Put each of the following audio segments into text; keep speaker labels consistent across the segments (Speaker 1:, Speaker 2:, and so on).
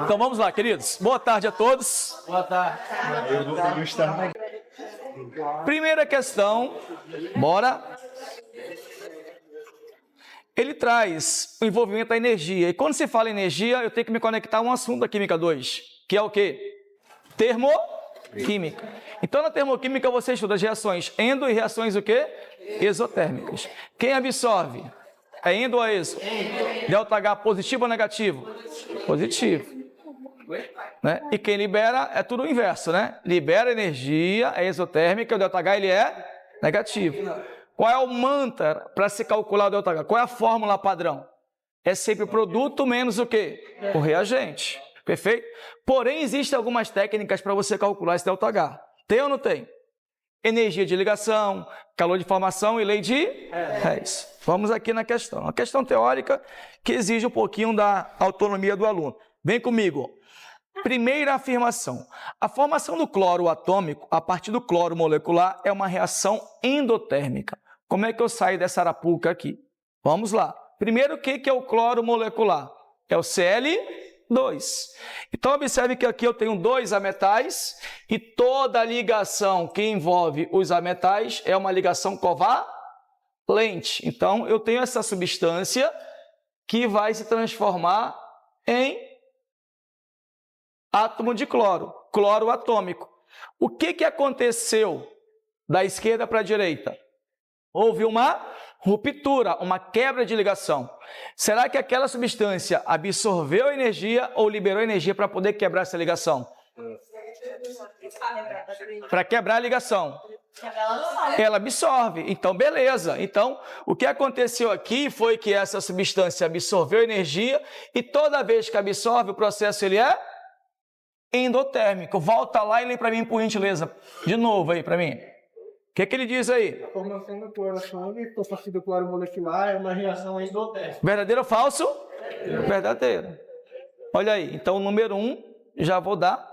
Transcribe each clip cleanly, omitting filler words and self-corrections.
Speaker 1: Então vamos lá, queridos. Boa tarde a todos.
Speaker 2: Boa tarde.
Speaker 1: Primeira questão, bora. Ele traz o envolvimento da energia. E quando se fala em energia, eu tenho que me conectar a um assunto da Química 2, que é o quê? Termoquímica. Então, na termoquímica, você estuda as reações endo e reações o quê? Exotérmicas. Quem absorve? É endo ou exo? ΔH positivo ou negativo? Positivo. Né? E quem libera é tudo o inverso, né? Libera energia, é exotérmica, o ΔH ele é negativo. Qual é o mantra para se calcular o ΔH? Qual é a fórmula padrão? É sempre o produto menos o quê? O reagente. Perfeito? Porém, existem algumas técnicas para você calcular esse ΔH. Tem ou não tem? Energia de ligação, calor de formação e lei de Hess. Vamos aqui na questão. Uma questão teórica que exige um pouquinho da autonomia do aluno. Vem comigo. Primeira afirmação. A formação do cloro atômico a partir do cloro molecular é uma reação endotérmica. Como é que eu saio dessa arapuca aqui? Vamos lá. Primeiro, o que é o cloro molecular? É o Cl2. Então, observe que aqui eu tenho dois ametais e toda ligação que envolve os ametais é uma ligação covalente. Então, eu tenho essa substância que vai se transformar em átomo de cloro, cloro atômico. O que aconteceu da esquerda para a direita? Houve uma ruptura, uma quebra de ligação. Será que aquela substância absorveu energia ou liberou energia para poder quebrar essa ligação? Para quebrar a ligação. Ela absorve. Então, beleza. Então, o que aconteceu aqui foi que essa substância absorveu energia e toda vez que absorve, o processo ele é endotérmico. Volta lá e lê para mim, por gentileza. De novo aí para mim. O que ele diz aí?
Speaker 2: A formação do cloro atômico a partir do cloro molecular é uma reação endotérmica.
Speaker 1: Verdadeiro ou falso? Verdadeiro. Olha aí. Então, número 1, já vou dar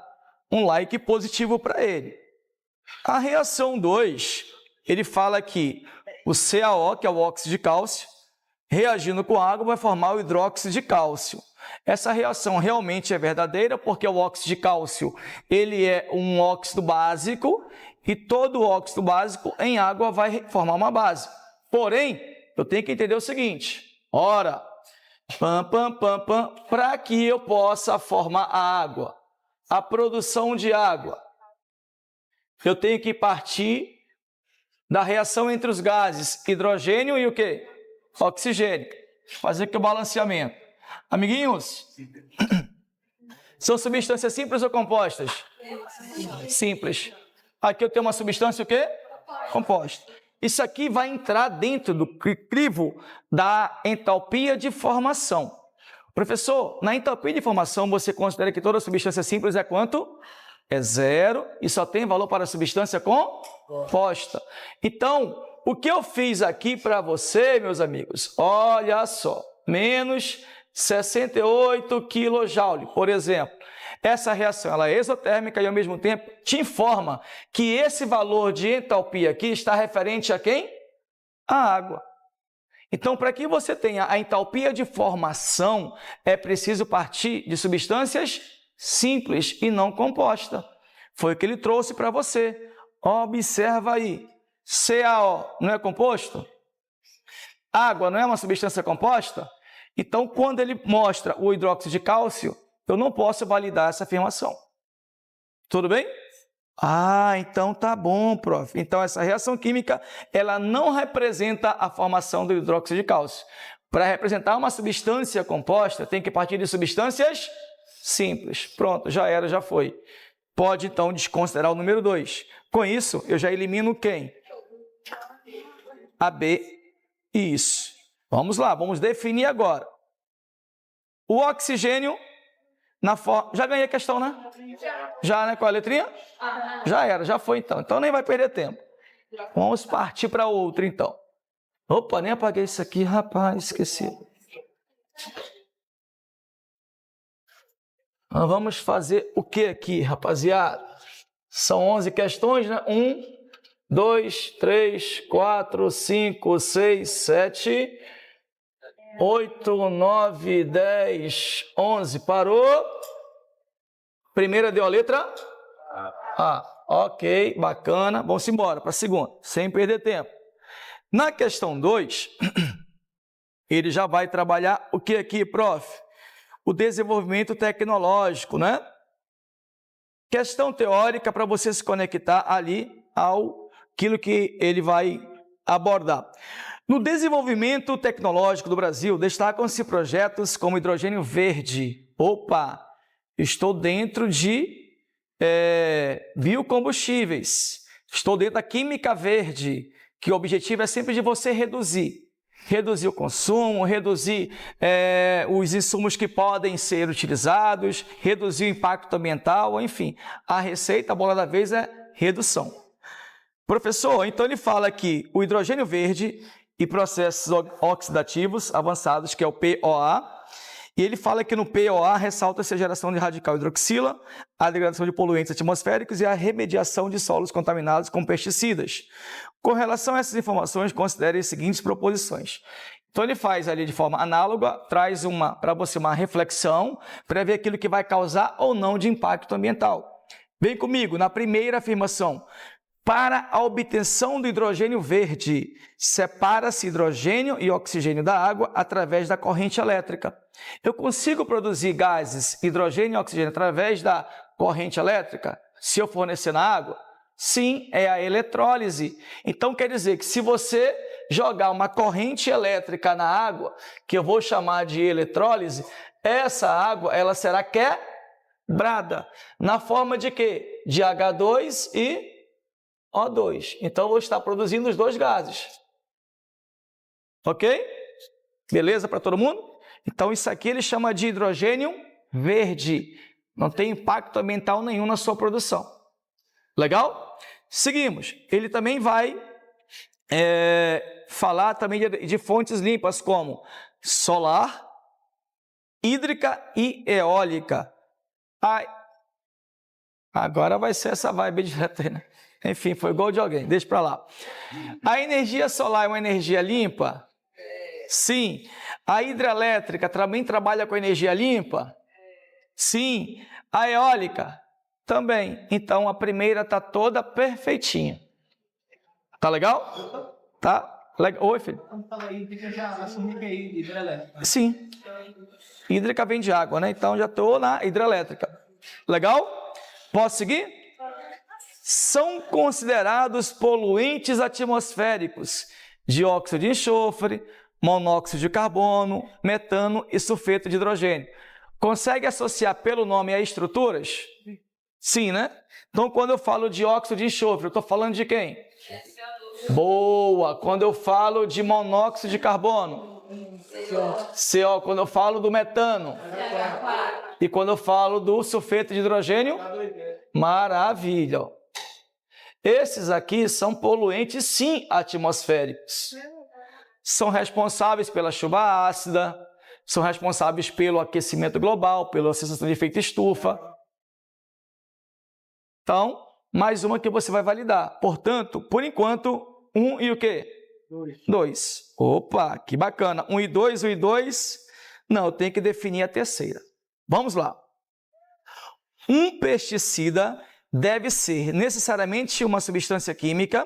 Speaker 1: um like positivo para ele. A reação 2, ele fala que o CaO, que é o óxido de cálcio, reagindo com água, vai formar o hidróxido de cálcio. Essa reação realmente é verdadeira, porque o óxido de cálcio ele é um óxido básico, e todo óxido básico em água vai formar uma base. Porém, eu tenho que entender o seguinte, ora, para que eu possa formar a água, a produção de água, eu tenho que partir da reação entre os gases hidrogênio e o quê? Oxigênio. Fazer aqui o balanceamento. Amiguinhos, são substâncias simples ou compostas? Simples. Aqui eu tenho uma substância o quê? Composta. Isso aqui vai entrar dentro do crivo da entalpia de formação. Professor, na entalpia de formação você considera que toda substância simples é quanto? É 0 e só tem valor para a substância composta. Então, o que eu fiz aqui para você, meus amigos? Olha só, menos 68 kJ, por exemplo. Essa reação ela é exotérmica e, ao mesmo tempo, te informa que esse valor de entalpia aqui está referente a quem? A água. Então, para que você tenha a entalpia de formação, é preciso partir de substâncias simples e não composta. Foi o que ele trouxe para você. Observa aí. CaO não é composto? Água não é uma substância composta? Então, quando ele mostra o hidróxido de cálcio, eu não posso validar essa afirmação. Tudo bem? Ah, então tá bom, prof. Então, essa reação química, ela não representa a formação do hidróxido de cálcio. Para representar uma substância composta, tem que partir de substâncias simples. Pronto, já era, já foi. Pode, então, desconsiderar o número 2. Com isso, eu já elimino quem? A B. Isso. Vamos lá, vamos definir agora. O oxigênio, já ganhei a questão, né? Já, né? Qual a letrinha? Já era, já foi então. Então nem vai perder tempo. Vamos partir para outra, então. Opa, nem apaguei isso aqui, rapaz, esqueci. Nós vamos fazer o que aqui, rapaziada? São 11 questões, né? 1, 2, 3, 4, 5, 6, 7, 8, 9, 10, 11. Parou. Primeira deu a letra A. Ok, bacana. Vamos embora para a segunda, sem perder tempo. Na questão 2, ele já vai trabalhar o que aqui, prof? O desenvolvimento tecnológico, né? Questão teórica para você se conectar ali ao aquilo que ele vai abordar. No desenvolvimento tecnológico do Brasil, destacam-se projetos como hidrogênio verde. Opa, estou dentro de biocombustíveis, estou dentro da química verde, que o objetivo é sempre de você reduzir o consumo, reduzir os insumos que podem ser utilizados, reduzir o impacto ambiental, enfim, a receita, a bola da vez é redução. Professor, então ele fala aqui o hidrogênio verde e processos oxidativos avançados, que é o POA, e ele fala que no POA ressalta-se a geração de radical hidroxila, a degradação de poluentes atmosféricos e a remediação de solos contaminados com pesticidas. Com relação a essas informações, considere as seguintes proposições. Então ele faz ali de forma análoga, traz para você uma reflexão para ver aquilo que vai causar ou não de impacto ambiental. Vem comigo, na primeira afirmação. Para a obtenção do hidrogênio verde, separa-se hidrogênio e oxigênio da água através da corrente elétrica. Eu consigo produzir gases, hidrogênio e oxigênio através da corrente elétrica? Se eu fornecer na água? Sim, é a eletrólise. Então quer dizer que se você jogar uma corrente elétrica na água, que eu vou chamar de eletrólise, essa água ela será quebrada. Na forma de quê? De H2 e O2. Então, eu vou estar produzindo os dois gases. Ok? Beleza para todo mundo? Então, isso aqui ele chama de hidrogênio verde. Não tem impacto ambiental nenhum na sua produção. Legal? Seguimos. Ele também vai falar também de fontes limpas como solar, hídrica e eólica. Agora vai ser essa vibe direta, né? Enfim, foi gol de alguém, deixa para lá. A energia solar é uma energia limpa? Sim. A hidrelétrica também trabalha com energia limpa? Sim. A eólica? Também. Então, a primeira está toda perfeitinha. Tá legal? Tá? Oi, filho?
Speaker 2: Quando fala hídrica, já assumi que é hidrelétrica.
Speaker 1: Sim. Hídrica vem de água, né? Então, já estou na hidrelétrica. Legal? Posso seguir? São considerados poluentes atmosféricos, dióxido de enxofre, monóxido de carbono, metano e sulfeto de hidrogênio. Consegue associar pelo nome a estruturas? Sim, né? Então, quando eu falo dióxido de enxofre, eu estou falando de quem? Boa! Quando eu falo de monóxido de carbono? CO. Quando eu falo do metano? E quando eu falo do sulfeto de hidrogênio? Maravilha! Esses aqui são poluentes, sim, atmosféricos. São responsáveis pela chuva ácida, são responsáveis pelo aquecimento global, pela sensação de efeito estufa. Então, mais uma que você vai validar. Portanto, por enquanto, 1 e o quê? 2. Opa, que bacana. 1 e 2, 1 e 2. Não, eu tenho que definir a terceira. Vamos lá. Um pesticida deve ser necessariamente uma substância química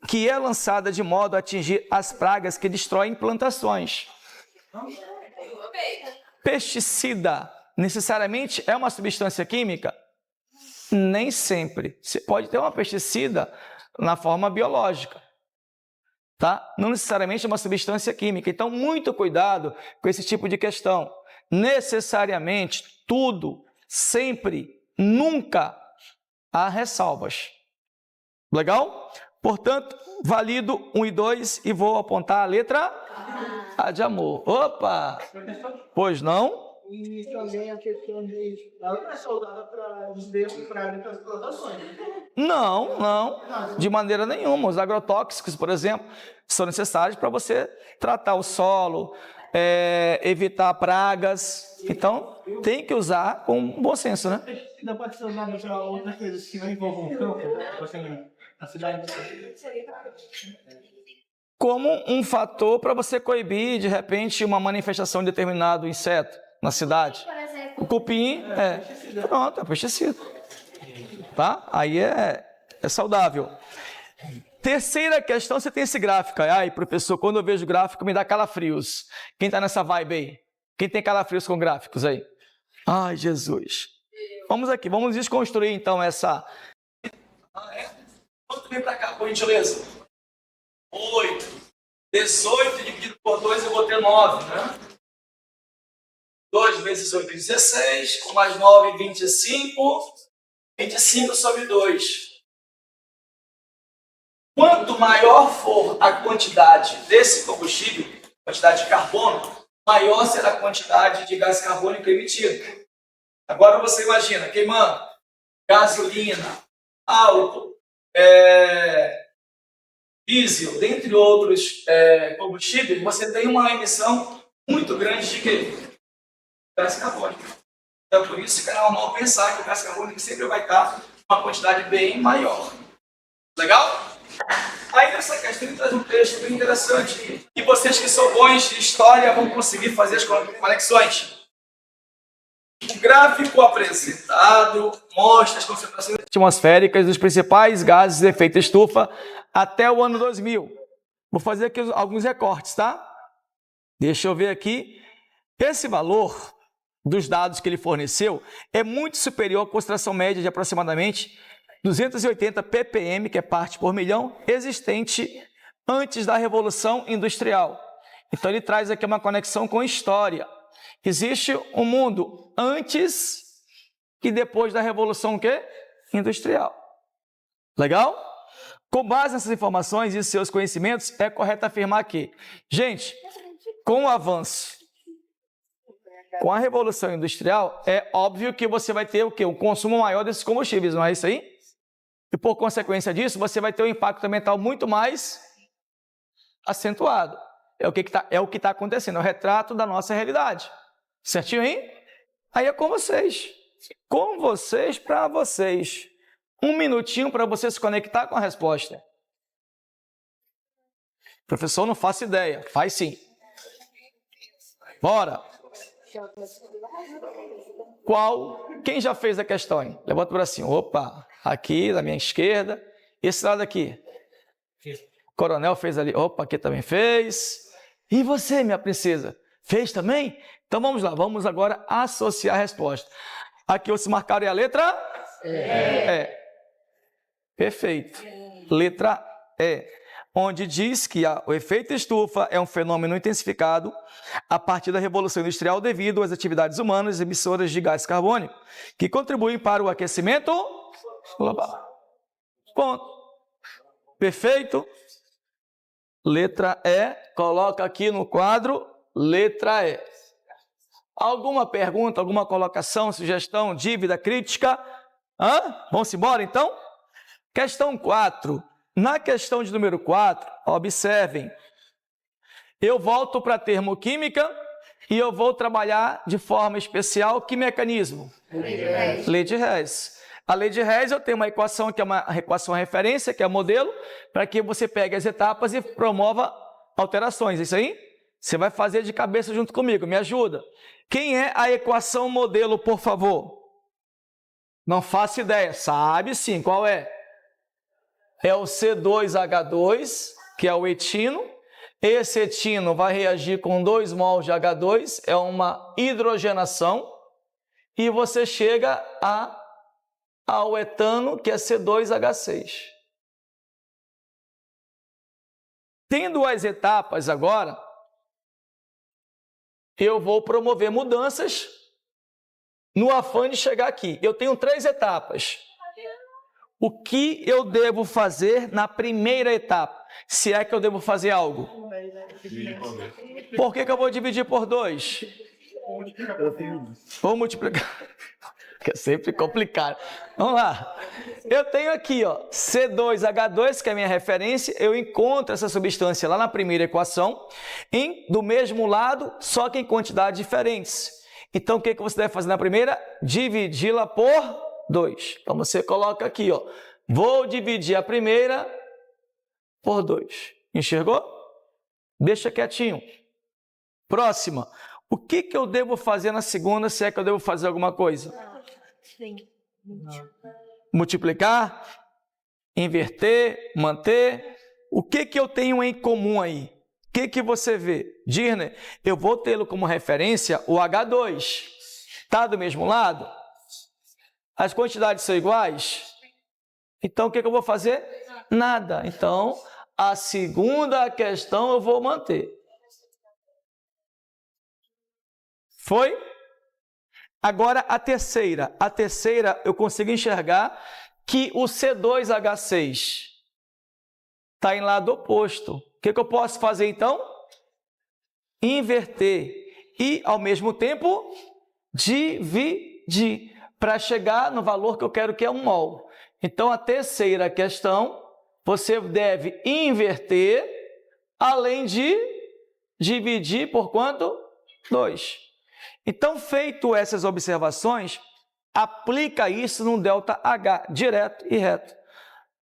Speaker 1: que é lançada de modo a atingir as pragas que destroem plantações. Pesticida necessariamente é uma substância química? Nem sempre. Você pode ter uma pesticida na forma biológica, tá? Não necessariamente é uma substância química. Então, muito cuidado com esse tipo de questão. Necessariamente, tudo, sempre, nunca há ressalvas. Legal? Portanto, valido 1 e 2 e vou apontar a letra A de amor. Opa! Pois não?
Speaker 2: E também a questão de... Ela não é soldada para os dedos para as plantações.
Speaker 1: Não, não. De maneira nenhuma. Os agrotóxicos, por exemplo, são necessários para você tratar o solo, evitar pragas. Então, tem que usar com bom senso, né?
Speaker 2: Não pode ser usado para outras coisas que não envolvam o campo, né? Na cidade.
Speaker 1: como um fator para você coibir, de repente, uma manifestação de determinado inseto na cidade. O cupim pronto, é pesticida. Tá? Aí é saudável. Terceira questão, você tem esse gráfico. Ai, professor, quando eu vejo gráfico, me dá calafrios. Quem está nessa vibe aí? Quem tem calafrios com gráficos aí? Ai, Jesus. Vamos aqui, vamos desconstruir então essa... Quanto vem para cá, por gentileza? 8. 18 dividido por 2, eu vou ter 9, né? 2 vezes 8, 16. Mais 9, 25. 25 sobre 2. Quanto maior for a quantidade desse combustível, quantidade de carbono, maior será a quantidade de gás carbônico emitido. Agora você imagina, queimando gasolina, álcool, diesel, dentre outros combustíveis, você tem uma emissão muito grande de quê? Gás carbônico. Então, por isso que é normal pensar que o gás carbônico sempre vai estar uma quantidade bem maior. Legal? Aí nessa questão ele traz um texto bem interessante. E vocês que são bons de história vão conseguir fazer as conexões. O gráfico apresentado mostra as concentrações atmosféricas dos principais gases de efeito estufa até o ano 2000. Vou fazer aqui alguns recortes, tá? Deixa eu ver aqui. Esse valor dos dados que ele forneceu é muito superior à concentração média de aproximadamente 280 ppm, que é parte por milhão, existente antes da Revolução Industrial. Então ele traz aqui uma conexão com história. Existe um mundo antes e depois da Revolução Industrial. Legal? Com base nessas informações e seus conhecimentos, é correto afirmar que, gente, com o avanço, com a Revolução Industrial, é óbvio que você vai ter o quê? Um consumo maior desses combustíveis, não é isso aí? E por consequência disso, você vai ter um impacto ambiental muito mais acentuado. É o que está acontecendo, é o retrato da nossa realidade. Certinho aí? Aí é com vocês. Com vocês, para vocês. Um minutinho para você se conectar com a resposta. Professor, não faço ideia. Faz sim. Bora. Quem já fez a questão? Hein? Levanta o bracinho. Opa, aqui na minha esquerda. Esse lado aqui. O coronel fez ali. Opa, aqui também fez. E você, minha princesa? Fez também? Então vamos lá, vamos agora associar a resposta. Aqui vocês marcaram a letra? Perfeito. Letra E. Onde diz que o efeito estufa é um fenômeno intensificado a partir da Revolução Industrial devido às atividades humanas emissoras de gás carbônico, que contribuem para o aquecimento global. Ponto. Perfeito? Letra E. Coloca aqui no quadro, letra E. Alguma pergunta, alguma colocação, sugestão, dívida, crítica? Vamos embora então? Questão 4. Na questão de número 4, observem, eu volto para a termoquímica e eu vou trabalhar de forma especial que mecanismo? Lei de Hess. A lei de Hess, eu tenho uma equação que é uma equação referência, que é o modelo, para que você pegue as etapas e promova alterações. Isso aí? Você vai fazer de cabeça junto comigo, me ajuda. Quem é a equação modelo, por favor? Não faço ideia. Sabe sim, qual é? É o C2H2, que é o etino. Esse etino vai reagir com 2 mols de H2, é uma hidrogenação. E você chega ao etano, que é C2H6. Tendo as etapas agora, eu vou promover mudanças no afã de chegar aqui. Eu tenho 3 etapas. O que eu devo fazer na primeira etapa? Se é que eu devo fazer algo. Por que eu vou dividir por 2? Vou multiplicar. É sempre complicado. Vamos lá. Eu tenho aqui, C2H2, que é a minha referência. Eu encontro essa substância lá na primeira equação, do mesmo lado, só que em quantidades diferentes. Então, o que você deve fazer na primeira? Dividi-la por 2. Então, você coloca aqui, vou dividir a primeira por 2. Enxergou? Deixa quietinho. Próxima. O que eu devo fazer na segunda, se é que eu devo fazer alguma coisa?
Speaker 3: Sim.
Speaker 1: Multiplicar, inverter, manter. O que eu tenho em comum aí? O que você vê? Dirner, eu vou tê-lo como referência o H2. Está do mesmo lado? As quantidades são iguais? Então, o que eu vou fazer? Nada. Então, a segunda questão eu vou manter. Foi? Agora, a terceira. A terceira, eu consigo enxergar que o C2H6 está em lado oposto. O que eu posso fazer, então? Inverter e, ao mesmo tempo, dividir para chegar no valor que eu quero, que é 1 mol. Então, a terceira questão, você deve inverter, além de dividir por quanto? 2. Então, feito essas observações, aplica isso no ΔH, direto e reto.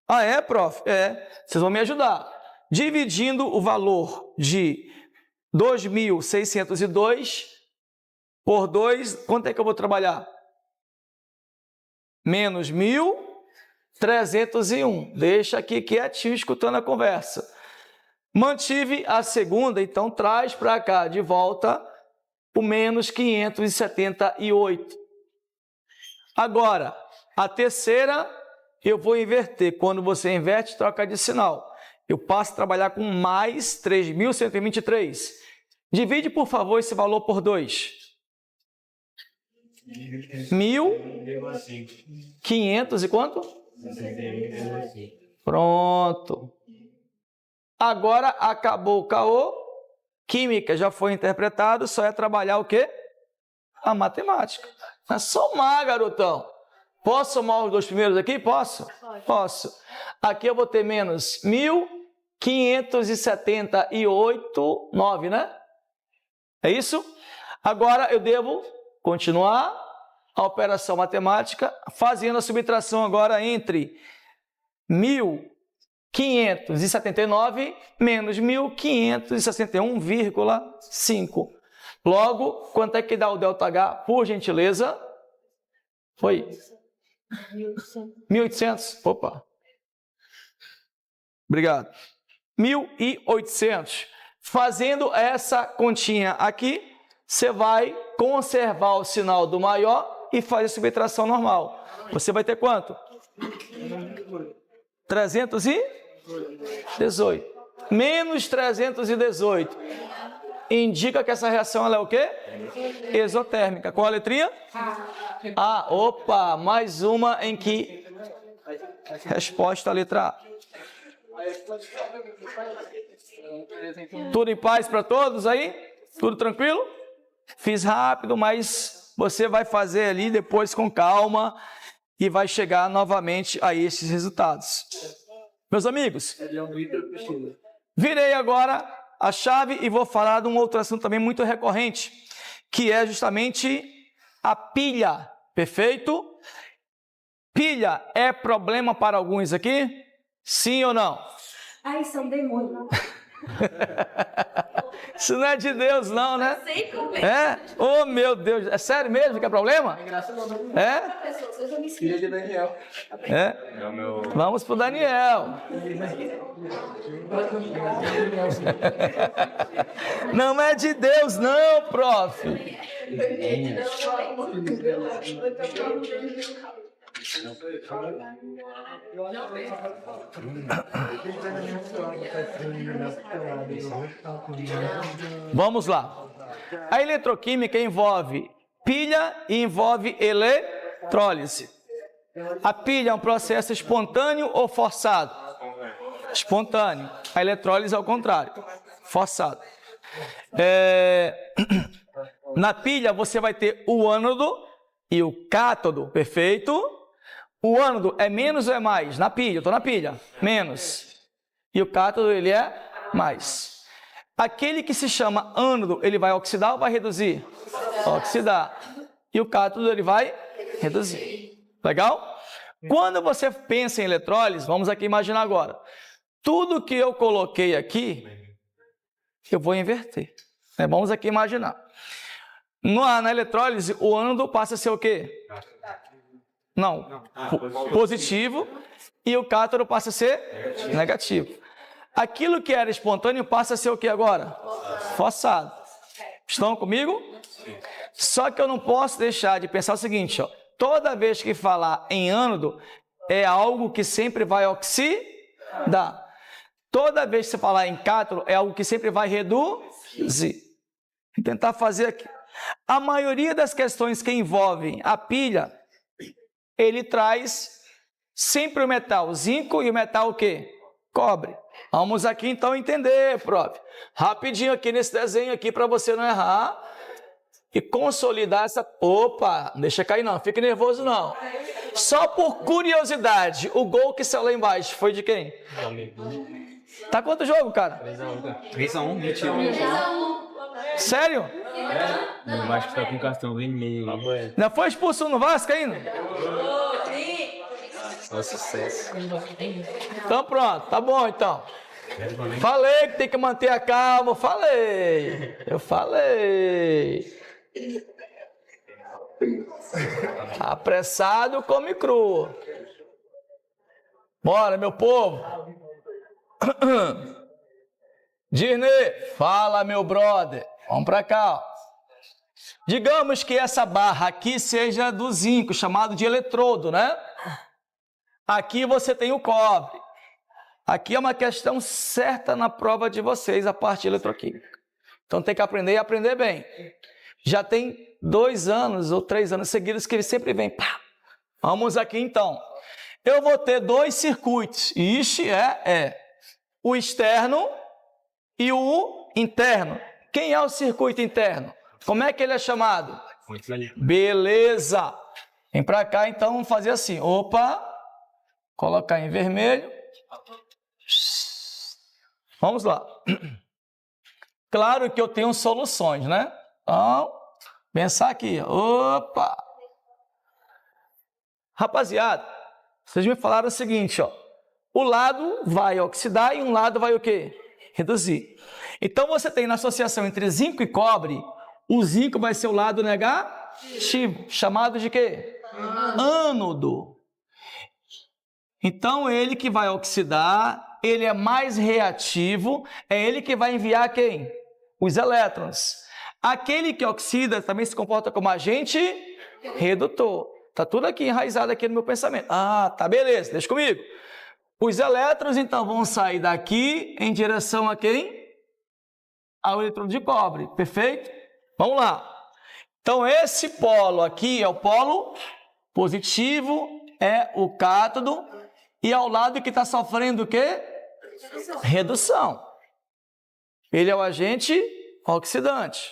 Speaker 1: Ah, é, prof? É. Vocês vão me ajudar. Dividindo o valor de 2.602 por 2, quanto é que eu vou trabalhar? Menos 1.301. Deixa aqui quietinho, escutando a conversa. Mantive a segunda, então traz para cá de volta o menos 578. Agora, a terceira, eu vou inverter. Quando você inverte, troca de sinal. Eu passo a trabalhar com mais 3.123. Divide, por favor, esse valor por 2. 1.500 e quanto? Pronto. Agora acabou o caô. Química já foi interpretado, só é trabalhar o quê? A matemática. É somar, garotão. Posso somar os 2 primeiros aqui? Posso? Posso. Aqui eu vou ter menos 1.578,9, né? É isso? Agora eu devo continuar a operação matemática, fazendo a subtração agora entre 1.579 menos 1.561,5. Logo, quanto é que dá o ΔH, por gentileza? Foi? 1.800. Opa. Obrigado. 1.800. Fazendo essa continha aqui, você vai conservar o sinal do maior e fazer a subtração normal. Você vai ter quanto? 318. Menos 318. Indica que essa reação ela é o quê? Exotérmica. Qual a letrinha? A. Opa, mais uma em que resposta a letra A. Tudo em paz para todos aí? Tudo tranquilo? Fiz rápido, mas você vai fazer ali depois com calma e vai chegar novamente a esses resultados. Meus amigos, virei agora a chave e vou falar de um outro assunto também muito recorrente, que é justamente a pilha, perfeito? Pilha é problema para alguns aqui? Sim ou não?
Speaker 3: Ai, são demônios.
Speaker 1: Isso não é de Deus não, né?
Speaker 3: Eu sei como é.
Speaker 1: É? Oh, meu Deus, é sério mesmo que é problema? É?
Speaker 3: Pessoas, eu já me
Speaker 2: Filha de Daniel.
Speaker 1: É? Vamos pro Daniel. Não é de Deus não, prof. Vamos lá. A eletroquímica envolve pilha e envolve eletrólise. A pilha é um processo espontâneo ou forçado? Espontâneo. A eletrólise é o contrário, forçado. Na pilha você vai ter o ânodo e o cátodo, perfeito? O ânodo é menos ou é mais? Na pilha, eu estou na pilha, menos. E o cátodo, ele é mais. Aquele que se chama ânodo, ele vai oxidar ou vai reduzir? Oxidar. E o cátodo, ele vai reduzir. Legal? Quando você pensa em eletrólise, vamos aqui imaginar agora. Tudo que eu coloquei aqui eu vou inverter. Vamos aqui imaginar. Na eletrólise, o ânodo passa a ser o quê? Não, positivo, e o cátodo passa a ser negativo. Aquilo que era espontâneo passa a ser o que agora? Forçado. Estão comigo? Só que eu não posso deixar de pensar o seguinte, ó, toda vez que falar em ânodo, é algo que sempre vai oxidar. Toda vez que você falar em cátodo, é algo que sempre vai reduzir. Vou tentar fazer aqui. A maioria das questões que envolvem a pilha, ele traz sempre o metal zinco e o metal o quê? Cobre. Vamos aqui então entender, prof. Rapidinho aqui nesse desenho aqui para você não errar e consolidar essa... Opa, não deixa cair não, fique nervoso não. Só por curiosidade, o gol que saiu lá embaixo foi de quem? Tá quanto jogo, cara?
Speaker 4: 3-1, mentira.
Speaker 1: Sério?
Speaker 4: O Vasco tá com cartão vermelho.
Speaker 1: Não foi expulso no Vasco ainda?
Speaker 4: Só sucesso.
Speaker 1: Então pronto, tá bom então. Falei que tem que manter a calma, eu falei. Apressado come cru. Bora, meu povo. Dirney, fala, meu brother. Vamos pra cá. Ó. Digamos que essa barra aqui seja do zinco, chamado de eletrodo, né? Aqui você tem o cobre. Aqui é uma questão certa na prova de vocês, a parte eletroquímica. Então tem que aprender e aprender bem. Já tem 2 anos ou 3 anos seguidos que ele sempre vem. Pá. Vamos aqui então. Eu vou ter 2 circuitos. Ixi, o externo e o interno. Quem é o circuito interno? Como é que ele é chamado? Beleza. Vem para cá então, vamos fazer assim. Opa. Colocar em vermelho. Vamos lá. Claro que eu tenho soluções, né? Então, pensar aqui. Opa! Rapaziada, vocês me falaram o seguinte, ó. O lado vai oxidar e um lado vai o quê? Reduzir. Então, você tem na associação entre zinco e cobre, o zinco vai ser o lado negativo, chamado de quê? Ânodo. Então, ele que vai oxidar, ele é mais reativo, é ele que vai enviar quem? Os elétrons. Aquele que oxida também se comporta como agente redutor. Está tudo aqui enraizado aqui no meu pensamento. Ah, tá, beleza, deixa comigo. Os elétrons, então, vão sair daqui em direção a quem? Ao eletrônio de cobre, perfeito? Vamos lá. Então, esse polo aqui é o polo positivo, é o cátodo, e ao lado que está sofrendo o quê? Redução. Ele é o agente oxidante.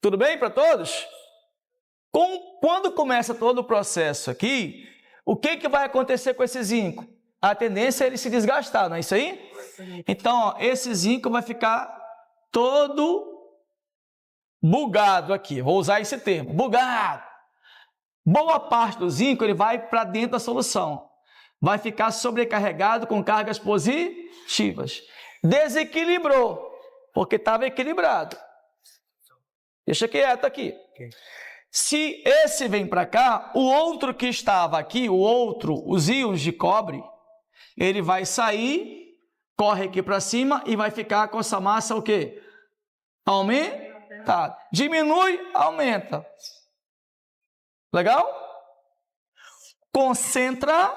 Speaker 1: Tudo bem para todos? Quando começa todo o processo aqui, o que vai acontecer com esse zinco? A tendência é ele se desgastar, não é isso aí? Então, ó, esse zinco vai ficar todo bugado aqui. Vou usar esse termo, bugado. Boa parte do zinco ele vai para dentro da solução. Vai ficar sobrecarregado com cargas positivas. Desequilibrou, porque estava equilibrado. Deixa quieto aqui. Se esse vem para cá, o outro que estava aqui, os íons de cobre, ele vai sair, corre aqui para cima e vai ficar com essa massa o quê? Aumenta. Diminui, aumenta. Legal? Concentra,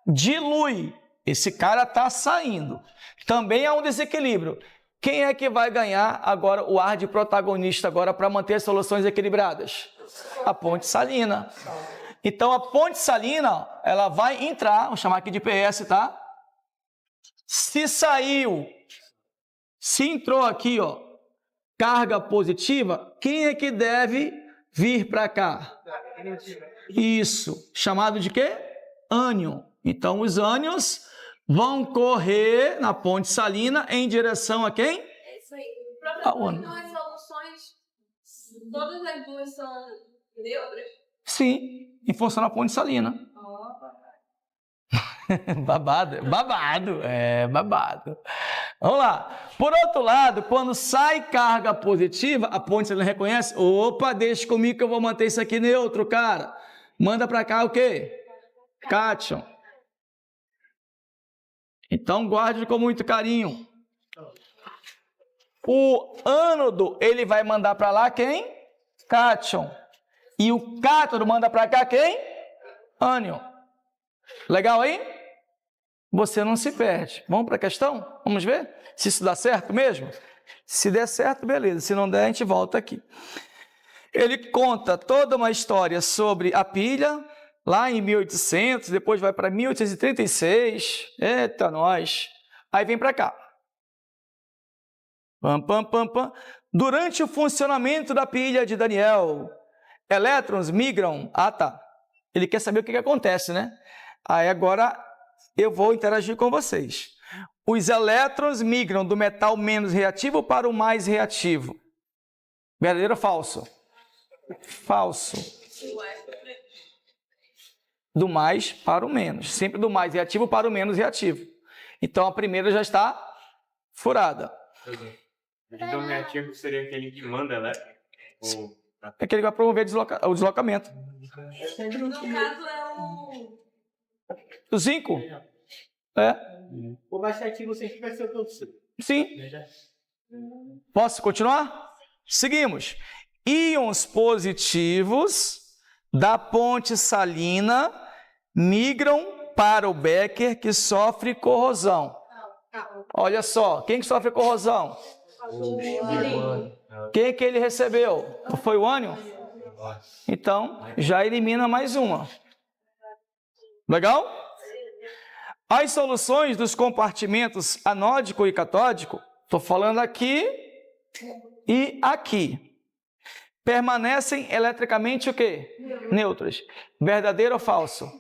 Speaker 1: dilui. Esse cara está saindo. Também há um desequilíbrio. Quem é que vai ganhar agora o ar de protagonista agora para manter as soluções equilibradas? A ponte salina. Então, a ponte salina, ela vai entrar, vamos chamar aqui de PS, tá? Se entrou aqui, ó, carga positiva, quem é que deve vir para cá? Isso, chamado de quê? Ânion. Então, os ânions vão correr na ponte salina em direção a quem?
Speaker 3: É isso aí.
Speaker 1: Então,
Speaker 3: as soluções, todas as duas são neutras?
Speaker 1: Sim, em função da ponte salina. Babado, babado, babado. Vamos lá. Por outro lado, quando sai carga positiva, a ponte salina reconhece, opa, deixa comigo que eu vou manter isso aqui neutro, cara. Manda para cá o quê? Cátion. Então, guarde com muito carinho. O ânodo, ele vai mandar para lá quem? Cátion. E o cátodo manda para cá quem? Ânion. Legal aí? Você não se perde. Vamos para a questão? Vamos ver se isso dá certo mesmo? Se der certo, beleza. Se não der, a gente volta aqui. Ele conta toda uma história sobre a pilha, lá em 1800, depois vai para 1836. Eita, nós. Aí vem para cá. Pam, pam, pam, pam. Durante o funcionamento da pilha de Daniel, elétrons migram. Ah, tá. Ele quer saber o que acontece, né? Aí agora eu vou interagir com vocês. Os elétrons migram do metal menos reativo para o mais reativo. Verdadeiro ou falso? Falso. Do mais para o menos. Sempre do mais reativo para o menos reativo. Então a primeira já está furada.
Speaker 4: Então, reativo seria aquele que manda elétrico?
Speaker 1: É aquele que vai promover o deslocamento.
Speaker 3: No caso é o...
Speaker 1: O 5? É.
Speaker 2: O mais reativo sempre vai ser o que eu sei.
Speaker 1: Sim. Posso continuar? Seguimos. Íons positivos da ponte salina migram para o Becker que sofre corrosão. Olha só, quem que sofre corrosão? Quem que ele recebeu? Foi o ânion? Então, já elimina mais uma. Legal? As soluções dos compartimentos anódico e catódico, estou falando aqui e aqui, permanecem eletricamente o quê? Neutras. Verdadeiro ou falso?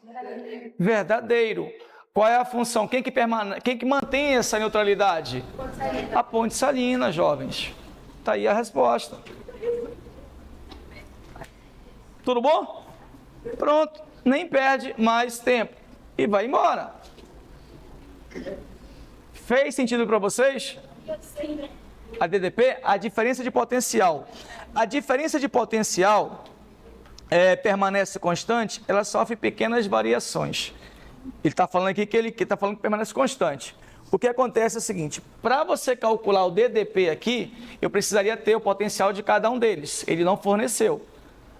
Speaker 1: Verdadeiro. Qual é a função? Quem que mantém essa neutralidade? A ponte salina, jovens. Está aí a resposta. Tudo bom? Pronto. Nem perde mais tempo. E vai embora. Fez sentido para vocês? A DDP, a diferença de potencial. A diferença de potencial permanece constante, ela sofre pequenas variações. Ele está falando aqui que ele está falando que permanece constante. O que acontece é o seguinte, para você calcular o DDP aqui, eu precisaria ter o potencial de cada um deles. Ele não forneceu.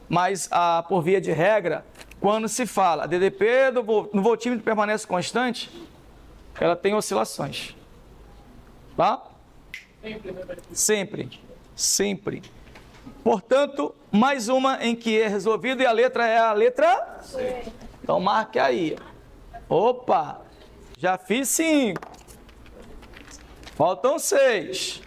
Speaker 1: Mas, por via de regra, quando se fala DDP no voltímetro permanece constante, ela tem oscilações. Tá? Sempre. Sempre. Portanto, mais uma em que é resolvido e a letra é a letra C. Então, marque aí. Opa! Já fiz 5. Faltam 6.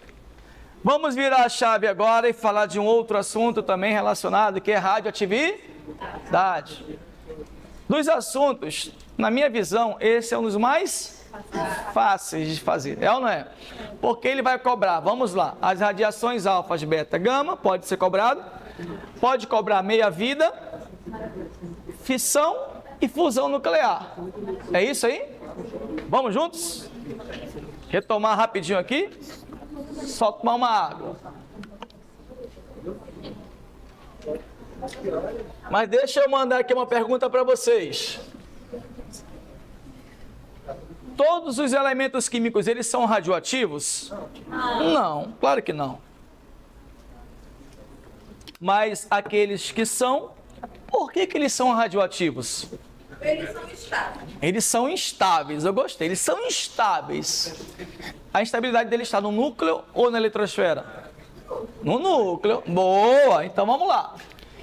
Speaker 1: Vamos virar a chave agora e falar de um outro assunto também relacionado, que é radioatividade. Dos assuntos, na minha visão, esse é um dos mais fáceis de fazer, é ou não é? Porque ele vai cobrar, vamos lá, as radiações alfa, beta, gama, pode ser cobrado, pode cobrar meia-vida, fissão e fusão nuclear. É isso aí? Vamos juntos? Retomar rapidinho aqui. Só tomar uma água. Mas deixa eu mandar aqui uma pergunta para vocês. Todos os elementos químicos, eles são radioativos? Não, claro que não. Mas aqueles que são, por que eles são radioativos?
Speaker 3: Eles são estáveis.
Speaker 1: Eles são instáveis, eu gostei. Eles são instáveis. A instabilidade dele está no núcleo ou na eletrosfera? No núcleo. Boa, então vamos lá.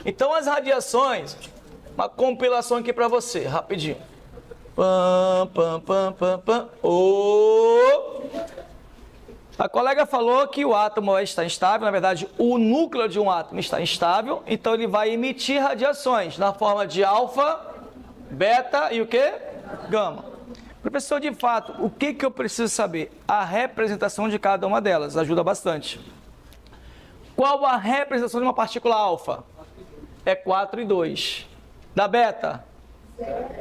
Speaker 1: Então as radiações, uma compilação aqui para você, rapidinho. Pam, pam, pam, pam, pam. A colega falou que o átomo está instável, na verdade o núcleo de um átomo está instável, então ele vai emitir radiações na forma de alfa, beta e o que? Gama. Professor, de fato, o que eu preciso saber? A representação de cada uma delas ajuda bastante. Qual a representação de uma partícula alfa? É 4 e 2. Da beta?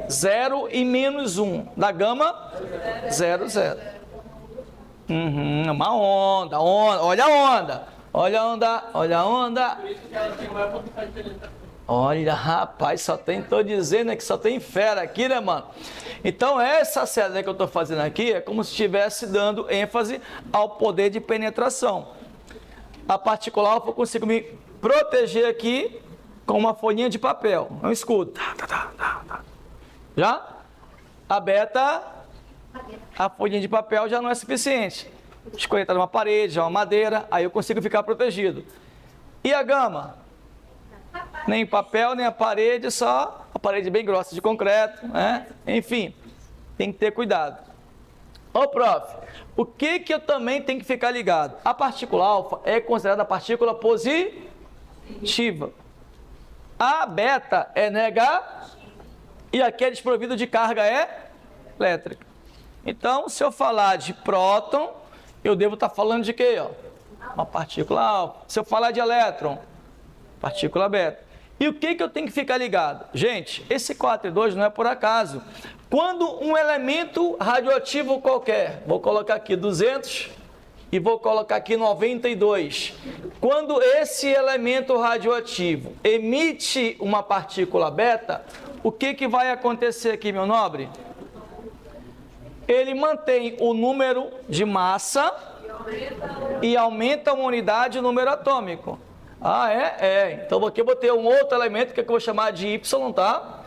Speaker 1: 0 e menos 1. Da gama, 0, 0. Uma onda, olha a onda. Olha a onda, olha a onda. Olha, rapaz, tô dizendo que só tem fera aqui, né, mano? Então, essa série que eu tô fazendo aqui é como se estivesse dando ênfase ao poder de penetração. A particular, eu consigo me proteger aqui com uma folhinha de papel, um escudo. Já? A beta, a folhinha de papel já não é suficiente. Escolher uma parede, já uma madeira, aí eu consigo ficar protegido. E a gama? Nem papel, nem a parede, só a parede bem grossa de concreto, né? Enfim, tem que ter cuidado. Ô, prof, o que eu também tenho que ficar ligado? A partícula alfa é considerada a partícula positiva. A beta é negativa e aqui é desprovido de carga elétrica. Então, se eu falar de próton, eu devo estar falando de quê? Ó? Uma partícula alfa. Se eu falar de elétron, partícula beta. E o que eu tenho que ficar ligado? Gente, esse 4 e 2 não é por acaso. Quando um elemento radioativo qualquer, vou colocar aqui 200 e vou colocar aqui 92. Quando esse elemento radioativo emite uma partícula beta, o que vai acontecer aqui, meu nobre? Ele mantém o número de massa e aumenta uma unidade de número atômico. Ah, é? Então aqui eu vou ter um outro elemento que eu vou chamar de Y, tá?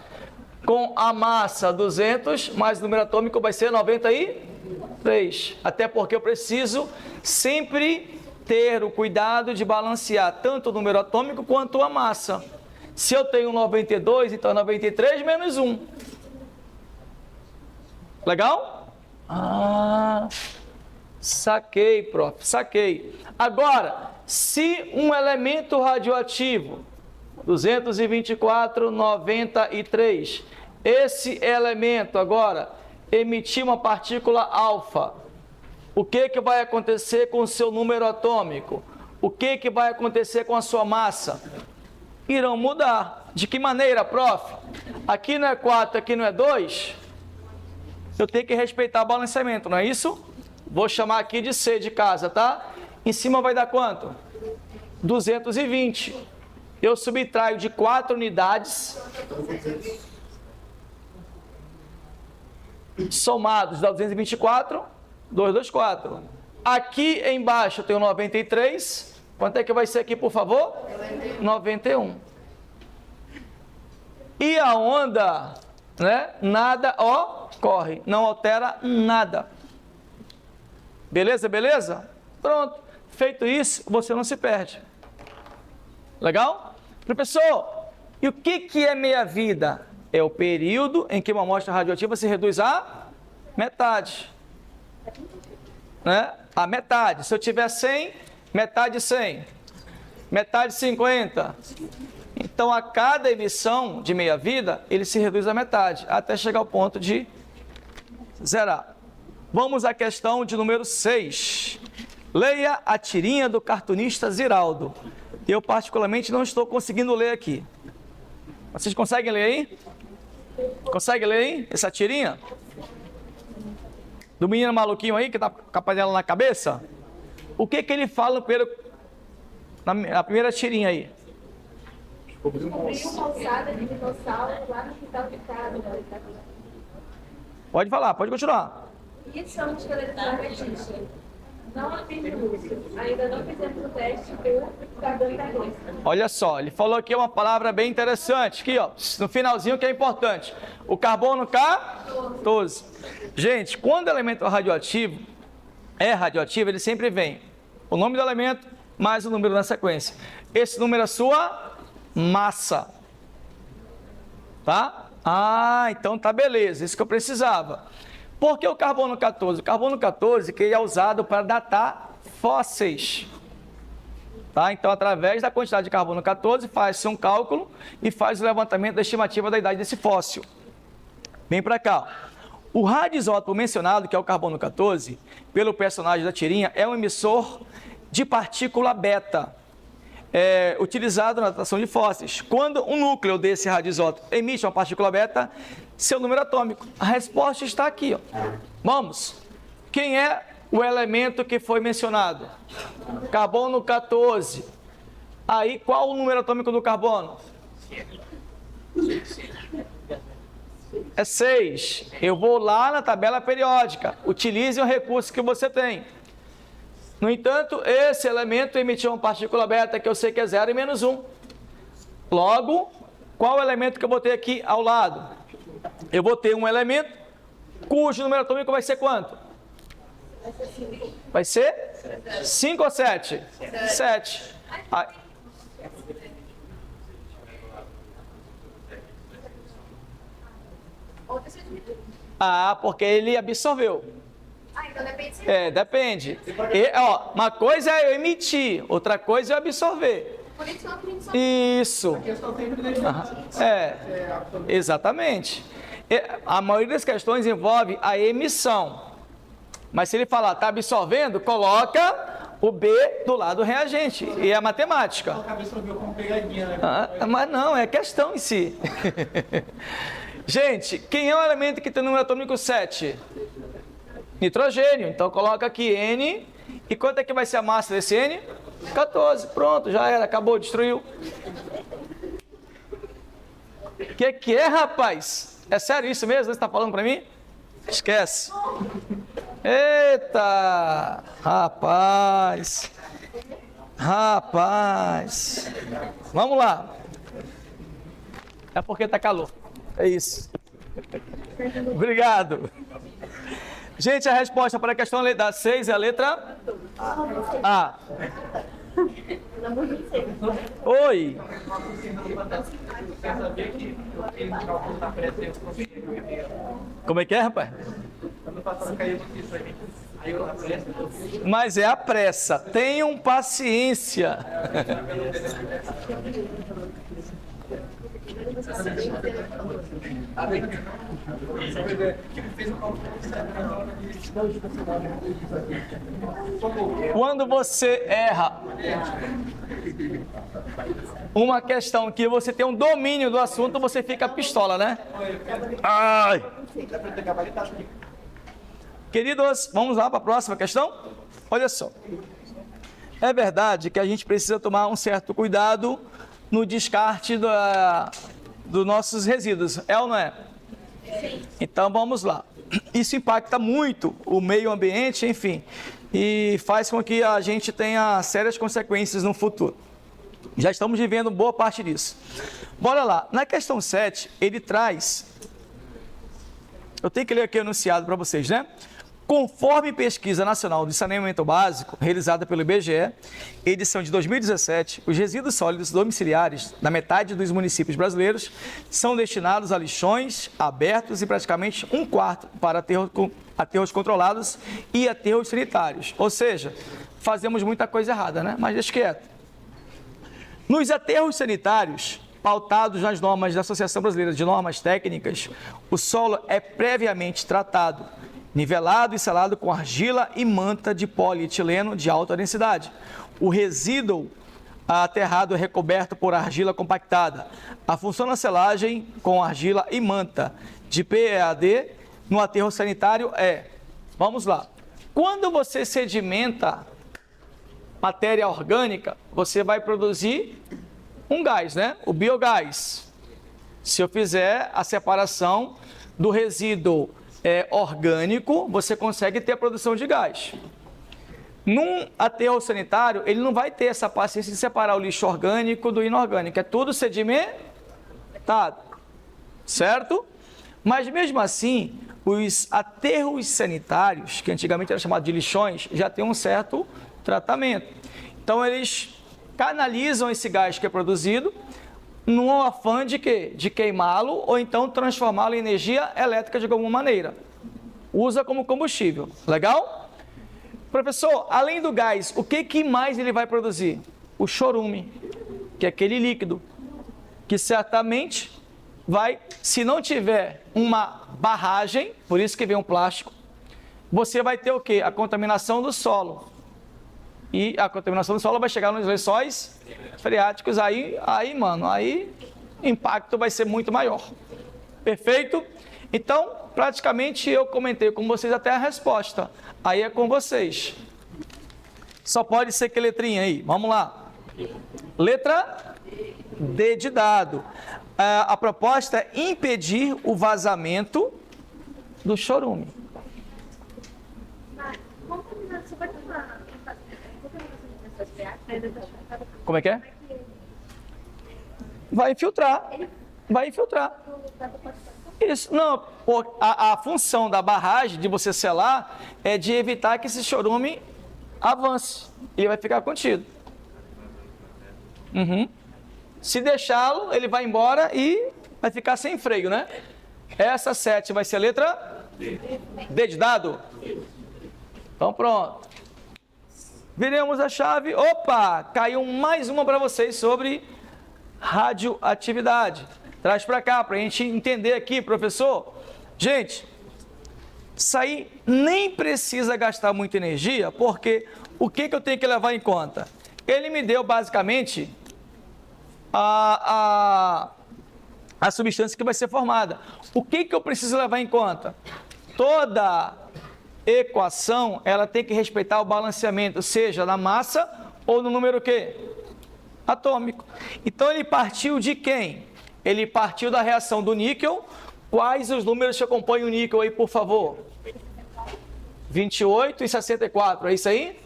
Speaker 1: Com a massa 200, mais o número atômico vai ser 93. Até porque eu preciso sempre ter o cuidado de balancear tanto o número atômico quanto a massa. Se eu tenho 92, então é 93 menos 1. Legal? Ah, saquei, prof, saquei. Agora, se um elemento radioativo, 224,93, esse elemento agora emitir uma partícula alfa, o que vai acontecer com o seu número atômico? O que vai acontecer com a sua massa? Irão mudar. De que maneira, prof? Aqui não é 4, aqui não é 2? Eu tenho que respeitar o balanceamento, não é isso? Vou chamar aqui de C de casa, tá? Em cima vai dar quanto? 220. Eu subtraio de 4 unidades. Somados dá 224, 224. Aqui embaixo eu tenho 93. Quanto é que vai ser aqui, por favor? 91. E a onda, né? Nada ocorre, não altera nada. Beleza, beleza? Pronto. Feito isso, você não se perde. Legal? Professor, e o que é meia-vida? É o período em que uma amostra radioativa se reduz à metade. Né? A metade. Se eu tiver 100, metade 100. Metade 50. Então, a cada emissão de meia-vida, ele se reduz à metade, até chegar ao ponto de zerar. Vamos à questão de número 6. Leia a tirinha do cartunista Ziraldo. Eu, particularmente, não estou conseguindo ler aqui. Vocês conseguem ler aí? Consegue ler aí essa tirinha? Do menino maluquinho aí, que tá com a panela na cabeça? O que ele fala na primeira tirinha aí?
Speaker 5: Descobri uma ossada de dinossauro lá no quintal de casa.
Speaker 1: Pode falar, pode continuar.
Speaker 5: Isso é um esqueleto retista. Não afirme uso. Ainda não fizemos o teste do carbono 14.
Speaker 1: Olha só, ele falou aqui uma palavra bem interessante, aqui ó, no finalzinho que é importante. O carbono 14. Gente, quando o elemento é radioativo, ele sempre vem o nome do elemento mais o número na sequência. Esse número é a sua massa. Tá? Ah, então tá beleza, isso que eu precisava. Por que o carbono 14? O carbono 14 que ele é usado para datar fósseis. Tá? Então, através da quantidade de carbono 14, faz-se um cálculo e faz o levantamento da estimativa da idade desse fóssil. Vem para cá. O radioisótopo mencionado, que é o carbono 14, pelo personagem da tirinha, é um emissor de partícula beta. utilizado na datação de fósseis. Quando um núcleo desse radioisótopo emite uma partícula beta, seu número atômico. A resposta está aqui, ó. Vamos. Quem é o elemento que foi mencionado? Carbono 14. Aí, qual o número atômico do carbono? É 6. Eu vou lá na tabela periódica. Utilize o recurso que você tem. No entanto, esse elemento emitiu uma partícula beta que eu sei que é 0 e menos 1. Logo, qual o elemento que eu botei aqui ao lado? Eu vou ter um elemento cujo número atômico vai ser quanto? Vai ser 5 ou 7? 7. Porque ele absorveu.
Speaker 5: Então depende se...
Speaker 1: Depende. Uma coisa é eu emitir, outra coisa é eu absorver.
Speaker 5: Por isso que eu aprendi só...
Speaker 1: Isso.
Speaker 2: A questão sempre dele.
Speaker 1: Exatamente. A maioria das questões envolve a emissão. Mas se ele falar está absorvendo, coloca o B do lado do reagente. E é a matemática.
Speaker 2: Absorveu como pegadinha, né?
Speaker 1: Mas não, é a questão em si. Gente, quem é o elemento que tem número atômico 7? Nitrogênio. Então coloca aqui N. E quanto é que vai ser a massa desse N? 14. Pronto, já era, acabou, destruiu. Que é, rapaz? É sério isso mesmo? Você está falando para mim? Esquece. Eita! Rapaz! Vamos lá. É porque tá calor. É isso. Obrigado. Gente, a resposta para a questão da 6 é a letra A. Oi. Como é que é, rapaz? Mas é a pressa. Tenham paciência. Quando você erra uma questão que você tem um domínio do assunto, você fica pistola, né? Ai! Queridos, vamos lá para a próxima questão? Olha só. É verdade que a gente precisa tomar um certo cuidado no descarte dos nossos resíduos. É ou não é? Então, vamos lá. Isso impacta muito o meio ambiente, enfim, e faz com que a gente tenha sérias consequências no futuro. Já estamos vivendo boa parte disso. Bora lá. Na questão 7, ele traz... Eu tenho que ler aqui o enunciado para vocês, né? Conforme pesquisa nacional de saneamento básico, realizada pelo IBGE, edição de 2017, os resíduos sólidos domiciliares da metade dos municípios brasileiros são destinados a lixões abertos e praticamente 1/4 para aterros controlados e aterros sanitários. Ou seja, fazemos muita coisa errada, né? Mas deixa quieto. Nos aterros sanitários, pautados nas normas da Associação Brasileira de Normas Técnicas, o solo é previamente tratado, nivelado e selado com argila e manta de polietileno de alta densidade. O resíduo aterrado é recoberto por argila compactada. A função da selagem com argila e manta de PEAD no aterro sanitário é... Vamos lá. Quando você sedimenta matéria orgânica, você vai produzir um gás, né? O biogás. Se eu fizer a separação do resíduo orgânico, você consegue ter a produção de gás. Num aterro sanitário, ele não vai ter essa paciência de separar o lixo orgânico do inorgânico. É tudo sedimentado, certo? Mas mesmo assim, os aterros sanitários, que antigamente era chamado de lixões, já tem um certo tratamento. Então, eles canalizam esse gás que é produzido num afã de quê? De queimá-lo ou então transformá-lo em energia elétrica de alguma maneira. Usa como combustível. Legal? Professor, além do gás, o que mais ele vai produzir? O chorume, que é aquele líquido, que certamente vai, se não tiver uma barragem, por isso que vem um plástico, você vai ter o quê? A contaminação do solo. e a contaminação do solo vai chegar nos lençóis freáticos, aí o impacto vai ser muito maior. Perfeito? Então, praticamente eu comentei com vocês até a resposta. Aí é com vocês. Só pode ser que letrinha aí? Vamos lá. Letra D de dado. A proposta é impedir o vazamento do chorume. Como é que é? Vai infiltrar. Vai infiltrar. Isso, não, a função da barragem, de você selar, é de evitar que esse chorume avance. Ele vai ficar contido. Se deixá-lo, ele vai embora e vai ficar sem freio, né? Essa 7 vai ser a letra D de dado. Então pronto. Viremos a chave. Opa! Caiu mais uma para vocês sobre radioatividade. Traz para cá, para a gente entender aqui, professor. Gente, isso aí nem precisa gastar muita energia, porque o que eu tenho que levar em conta? Ele me deu basicamente a substância que vai ser formada. O que eu preciso levar em conta? Toda equação, ela tem que respeitar o balanceamento, seja na massa ou no número quê? Atômico. Então ele partiu de quem? Ele partiu da reação do níquel. Quais os números que acompanham o níquel aí, por favor? 28 e 64, é isso aí?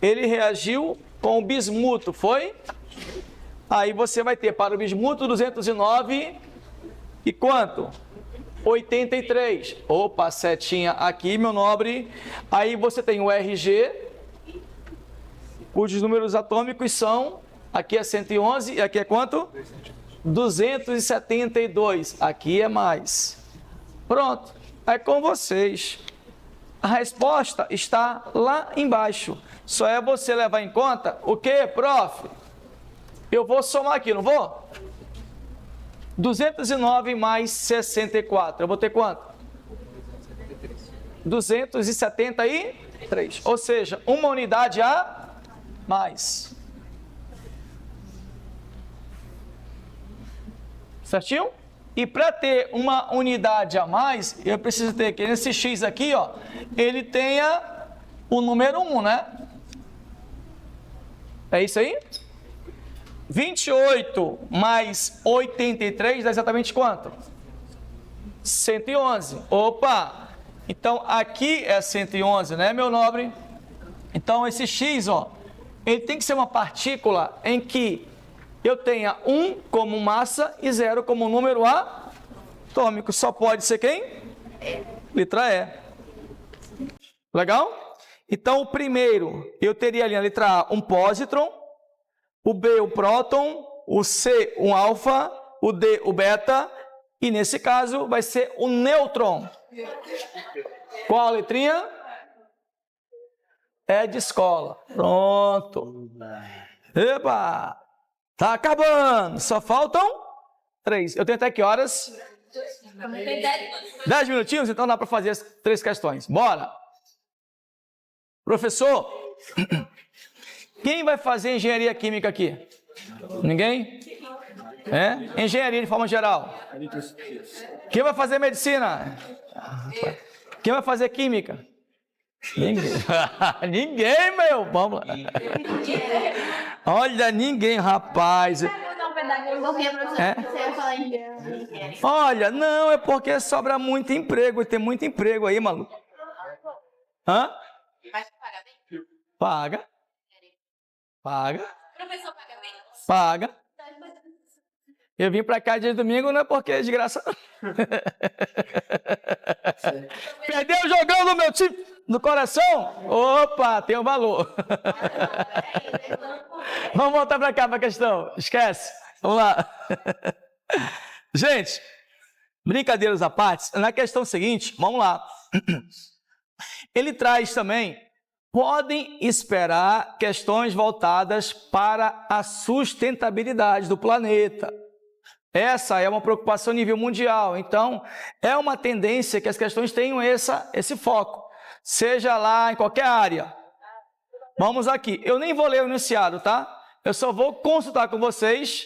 Speaker 1: Ele reagiu com o bismuto, foi? Aí você vai ter para o bismuto 209 e quanto? 83. Opa, setinha aqui, meu nobre. Aí você tem o RG, cujos números atômicos são, aqui é 111 e aqui é quanto? 272. Aqui é mais. Pronto, é com vocês. A resposta está lá embaixo. Só é você levar em conta o que, prof? Eu vou somar aqui, não vou? 209 mais 64. Eu vou ter quanto? 273. Ou seja, uma unidade a mais. Certinho? E para ter uma unidade a mais, eu preciso ter que nesse X aqui, ó, ele tenha o número 1, né? É isso aí? 28 mais 83 dá exatamente quanto? 111. Opa! Então, aqui é 111, né, meu nobre? Então, esse X, ó, ele tem que ser uma partícula em que eu tenha 1 como massa e 0 como número atômico. Só pode ser quem? Letra E. Legal? Então, o primeiro, eu teria ali na letra A um pósitron, o B, o próton, o C, um alfa, o D, o beta, e nesse caso vai ser o nêutron. Qual a letrinha? É de escola. Pronto. Epa! Tá acabando. Só faltam 3. Eu tenho até que horas? 10 minutinhos? Então dá para fazer as 3 questões. Bora! Professor, quem vai fazer engenharia química aqui? Ninguém? É? Engenharia de forma geral. Quem vai fazer medicina? Quem vai fazer química? Ninguém. Ninguém, meu. Vamos lá. Olha, ninguém, rapaz. Olha, não, é porque sobra muito emprego. Tem muito emprego aí, maluco. Hã? Paga. Paga.
Speaker 5: Professor, paga bem?
Speaker 1: Paga. Eu vim pra cá dia de domingo, não é porque é de graça. Perdeu o jogão do meu time no coração? Opa, tem um valor. Vamos voltar pra cá pra questão. Esquece. Vamos lá. Gente, brincadeiras à parte, na questão seguinte, vamos lá. Ele traz também, podem esperar questões voltadas para a sustentabilidade do planeta. Essa é uma preocupação a nível mundial, então é uma tendência que as questões tenham esse foco, seja lá em qualquer área. Vamos aqui. Eu nem vou ler o enunciado, tá? Eu só vou consultar com vocês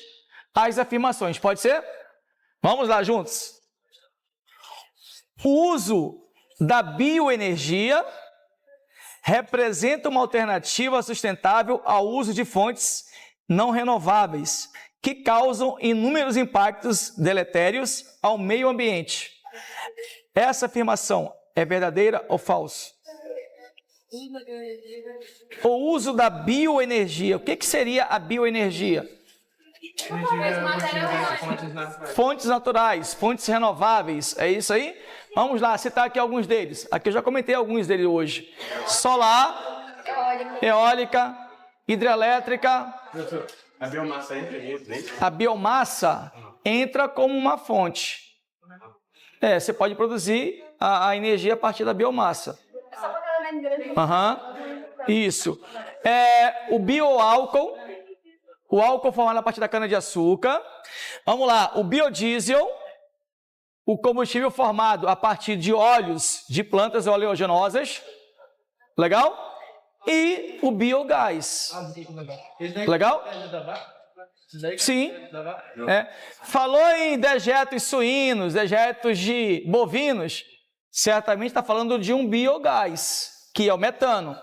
Speaker 1: as afirmações. Pode ser? Vamos lá juntos. O uso da bioenergia representa uma alternativa sustentável ao uso de fontes não renováveis, que causam inúmeros impactos deletérios ao meio ambiente. Essa afirmação é verdadeira ou falsa? O uso da bioenergia. O que seria a bioenergia? Fontes naturais, fontes renováveis. É isso aí? Vamos lá, citar aqui alguns deles. Aqui eu já comentei alguns deles hoje. Solar, eólica, hidrelétrica.
Speaker 4: A biomassa entra nisso, né?
Speaker 1: A biomassa entra como uma fonte. Você pode produzir a energia a partir da biomassa. Isso. O bioálcool, o álcool formado a partir da cana-de-açúcar. Vamos lá, o biodiesel, o combustível formado a partir de óleos de plantas oleaginosas. Legal? E o biogás. Legal? Sim. Falou em dejetos suínos, dejetos de bovinos, certamente está falando de um biogás, que é o metano.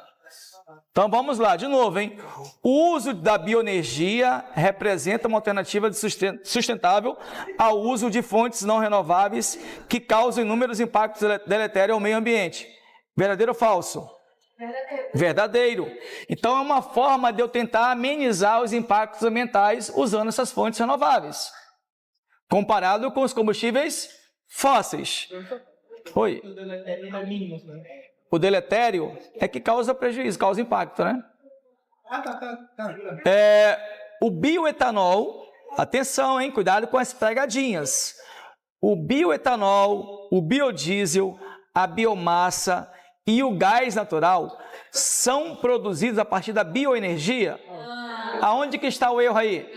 Speaker 1: Então vamos lá, de novo, hein? O uso da bioenergia representa uma alternativa sustentável ao uso de fontes não renováveis que causam inúmeros impactos deletérios ao meio ambiente. Verdadeiro ou falso? Verdadeiro. Então é uma forma de eu tentar amenizar os impactos ambientais usando essas fontes renováveis, comparado com os combustíveis fósseis. Oi. O deletério é que causa prejuízo, causa impacto, né? O bioetanol, atenção, hein? Cuidado com as pegadinhas. O bioetanol, o biodiesel, a biomassa e o gás natural são produzidos a partir da bioenergia. Aonde que está o erro aí?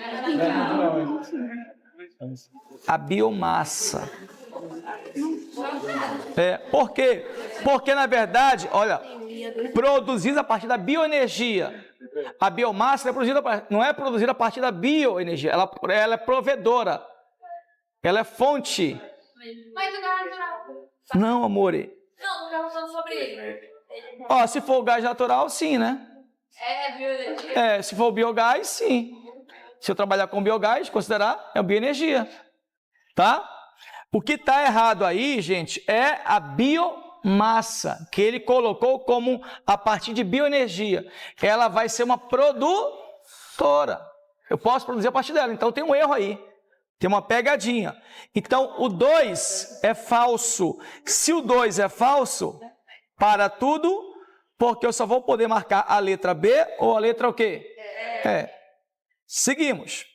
Speaker 1: A biomassa. Por quê? Porque, na verdade, olha, produzida a partir da bioenergia. A biomassa não é produzida a partir da bioenergia, ela é provedora. Ela é fonte.
Speaker 3: Mas o gás natural.
Speaker 1: Não, amor.
Speaker 3: Não, não falando sobre ele.
Speaker 1: Se for o gás natural, sim, né?
Speaker 3: Bioenergia?
Speaker 1: Se for o biogás, sim. Se eu trabalhar com biogás, considerar, é bioenergia. Tá? O que está errado aí, gente, é a biomassa, que ele colocou como a partir de bioenergia. Ela vai ser uma produtora. Eu posso produzir a partir dela, então tem um erro aí. Tem uma pegadinha. Então, o 2 é falso. Se o 2 é falso, para tudo, porque eu só vou poder marcar a letra B ou a letra o quê? Seguimos.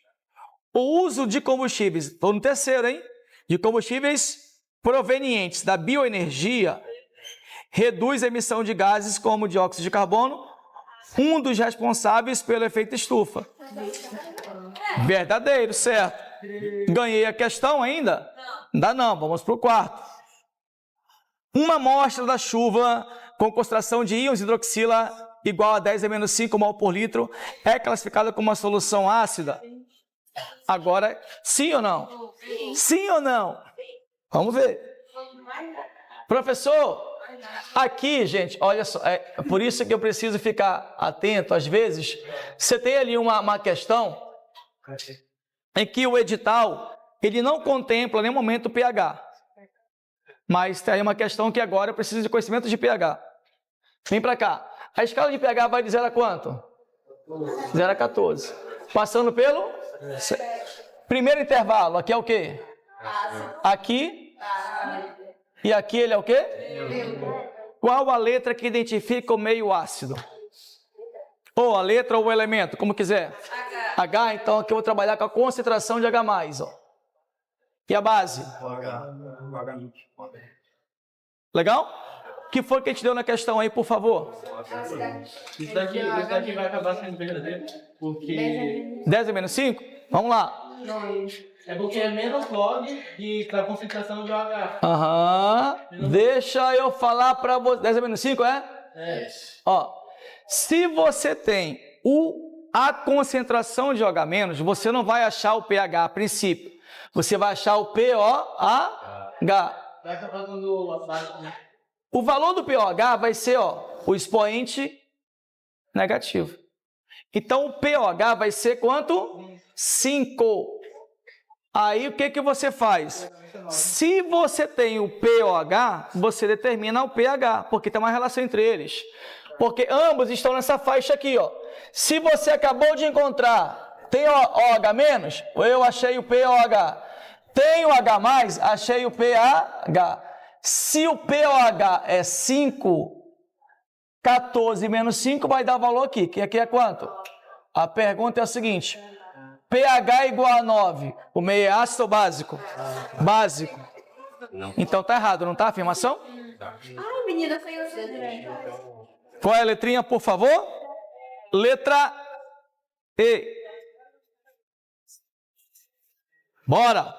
Speaker 1: O uso de combustíveis, estou no terceiro, hein? De combustíveis provenientes da bioenergia reduz a emissão de gases como dióxido de carbono, um dos responsáveis pelo efeito estufa. Verdadeiro, certo? Ganhei a questão ainda? Ainda não, vamos para o quarto. Uma amostra da chuva com concentração de íons hidroxila igual a 10 - 5 mol por litro é classificada como uma solução ácida? Agora, sim ou não? Sim ou não? Vamos ver. Professor, aqui, gente, olha só, é por isso que eu preciso ficar atento. Às vezes, você tem ali uma questão em que o edital, ele não contempla em nenhum momento o pH. Mas tem aí uma questão que agora eu preciso de conhecimento de pH. Vem para cá. A escala de pH vai de 0 a quanto? 0 a 14. Passando pelo? Primeiro intervalo, aqui é o quê? Aqui. E aqui ele é o quê? Qual a letra que identifica o meio ácido? Ou a letra ou o elemento, como quiser. H, então aqui eu vou trabalhar com a concentração de H+. Ó. E a base? Legal? O que foi que a gente deu na questão aí, por favor?
Speaker 2: Isso daqui vai acabar sendo verdadeiro, porque...
Speaker 1: 10 - 5? Vamos lá.
Speaker 2: É porque é menos log e a concentração de OH.
Speaker 1: Deixa eu falar para você. 10 - 5, é?
Speaker 2: É.
Speaker 1: Ó, se você tem a concentração de OH-, você não vai achar o pH a princípio. Você vai achar o pOH.
Speaker 2: Vai estar fazendo abaixo, né?
Speaker 1: O valor do pOH vai ser, o expoente negativo. Então, o pOH vai ser quanto? 5. Aí, o que você faz? Se você tem o pOH, você determina o pH, porque tem uma relação entre eles. Porque ambos estão nessa faixa aqui, Se você acabou de encontrar, tem OH-, eu achei o pOH. Tem o H+, achei o pH. Se o pOH é 5, 14 menos 5 vai dar valor aqui, que aqui é quanto? A pergunta é a seguinte, pH igual a 9, o meio é ácido ou básico? Básico. Então tá errado, não tá a afirmação?
Speaker 5: Ai, menina, saiu assim.
Speaker 1: Qual é a letrinha, por favor? Letra E. Bora!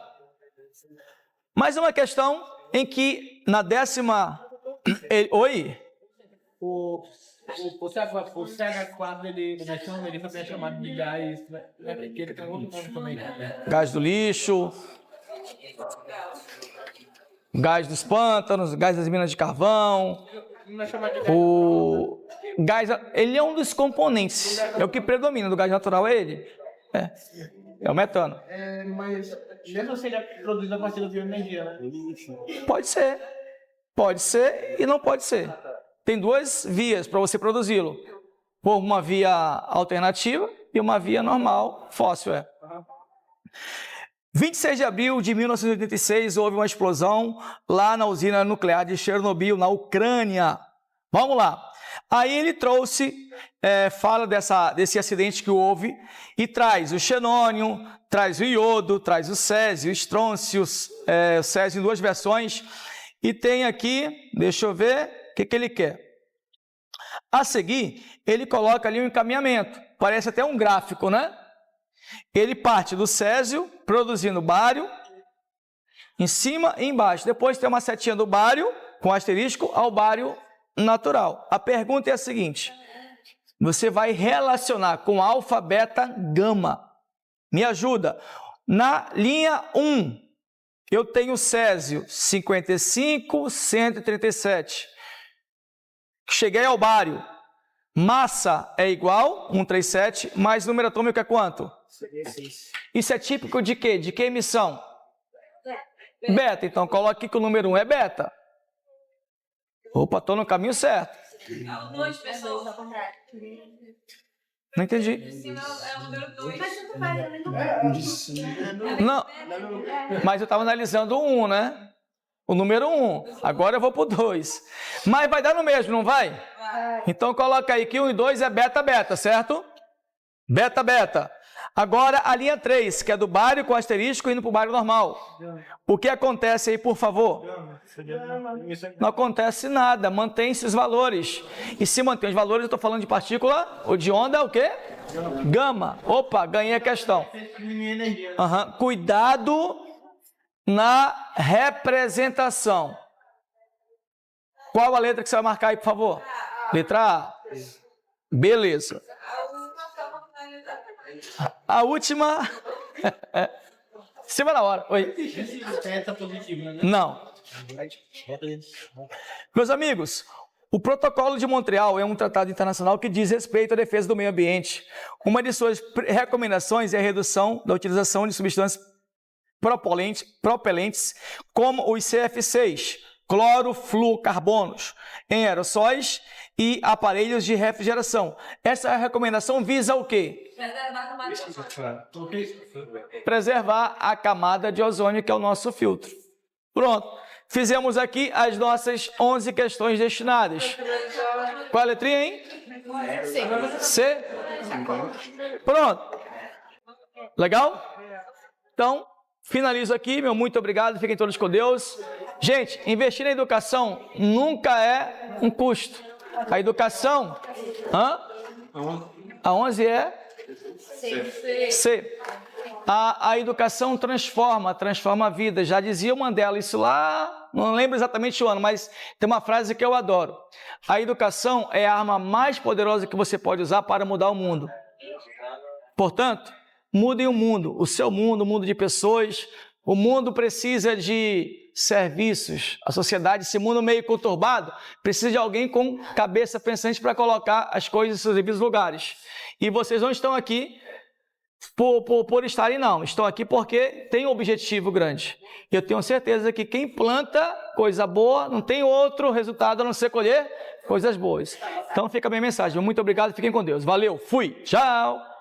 Speaker 1: Mais uma questão em que na 10ª... Oi?
Speaker 2: O CH4, ele foi chamado de gás, né? Porque ele tem outro nome também, né?
Speaker 1: Gás do lixo, gás dos pântanos, gás das minas de carvão.
Speaker 2: Não é chamado de gás.
Speaker 1: O gás, ele é um dos componentes. É o que predomina do gás natural, é ele. É o metano.
Speaker 2: Mas mesmo assim ele é produzido a partir da bioenergia, né?
Speaker 1: Pode ser. Pode ser e não pode ser. Tem duas vias para você produzi-lo. Por uma via alternativa e uma via normal, fóssil. 26 de abril de 1986, houve uma explosão lá na usina nuclear de Chernobyl, na Ucrânia. Vamos lá. Aí ele trouxe, fala desse acidente que houve e traz o xenônio, traz o iodo, traz o césio, o estrôncio, o césio em duas versões. E tem aqui, deixa eu ver, o que ele quer. A seguir, ele coloca ali um encaminhamento. Parece até um gráfico, né? Ele parte do césio, produzindo bário, em cima e embaixo. Depois tem uma setinha do bário, com asterisco, ao bário natural. A pergunta é a seguinte. Você vai relacionar com alfa, beta, gama. Me ajuda. Na linha 1, eu tenho césio 55, 137. Cheguei ao bário. Massa é igual, 137, mais número atômico é quanto?
Speaker 2: 6.
Speaker 1: Isso é típico de quê? De que emissão? Beta. Então, coloque aqui que o número 1 é beta. Opa, estou no caminho certo.
Speaker 3: Duas pessoas.
Speaker 1: Não entendi.
Speaker 3: Em cima é o número 2.
Speaker 5: Mas você tá fazendo
Speaker 1: Não, mas eu estava analisando o 1, né? O número 1. Agora eu vou para o 2. Mas vai dar no mesmo, não vai? Então coloca aí que 1 e 2 é beta, beta, certo? Beta, beta. Agora a linha 3, que é do bário com asterisco indo para o bário normal. O que acontece aí, por favor? Não acontece nada, mantém-se os valores. E se mantém os valores, eu estou falando de partícula, ou de onda, o quê? Gama. Opa, ganhei a questão. Cuidado na representação. Qual a letra que você vai marcar aí, por favor? Letra A. Beleza. A última... Cima na hora. Oi.
Speaker 2: Beta positivo, né?
Speaker 1: Não. Meus amigos, o Protocolo de Montreal é um tratado internacional que diz respeito à defesa do meio ambiente. Uma de suas recomendações é a redução da utilização de substâncias propelentes, como os CF6, clorofluorcarbonos, em aerossóis e aparelhos de refrigeração. Essa recomendação visa o quê? Preservar a camada de ozônio, que é o nosso filtro. Pronto. Fizemos aqui as nossas 11 questões destinadas. Qual a letrinha, hein? C. Pronto. Legal? Então, finalizo aqui. Meu muito obrigado. Fiquem todos com Deus. Gente, investir na educação nunca é um custo. A educação... A 11 é? C. A educação transforma a vida. Já dizia o Mandela isso lá, não lembro exatamente o ano, mas tem uma frase que eu adoro. A educação é a arma mais poderosa que você pode usar para mudar o mundo. Portanto, mudem o mundo, o seu mundo, o mundo de pessoas. O mundo precisa de serviços. A sociedade, esse mundo meio conturbado, precisa de alguém com cabeça pensante para colocar as coisas em seus devidos lugares. E vocês não estão aqui por estarem, não. Estão aqui porque tem um objetivo grande. Eu tenho certeza que quem planta coisa boa não tem outro resultado a não ser colher coisas boas. Então fica a minha mensagem. Muito obrigado, fiquem com Deus. Valeu, fui, tchau.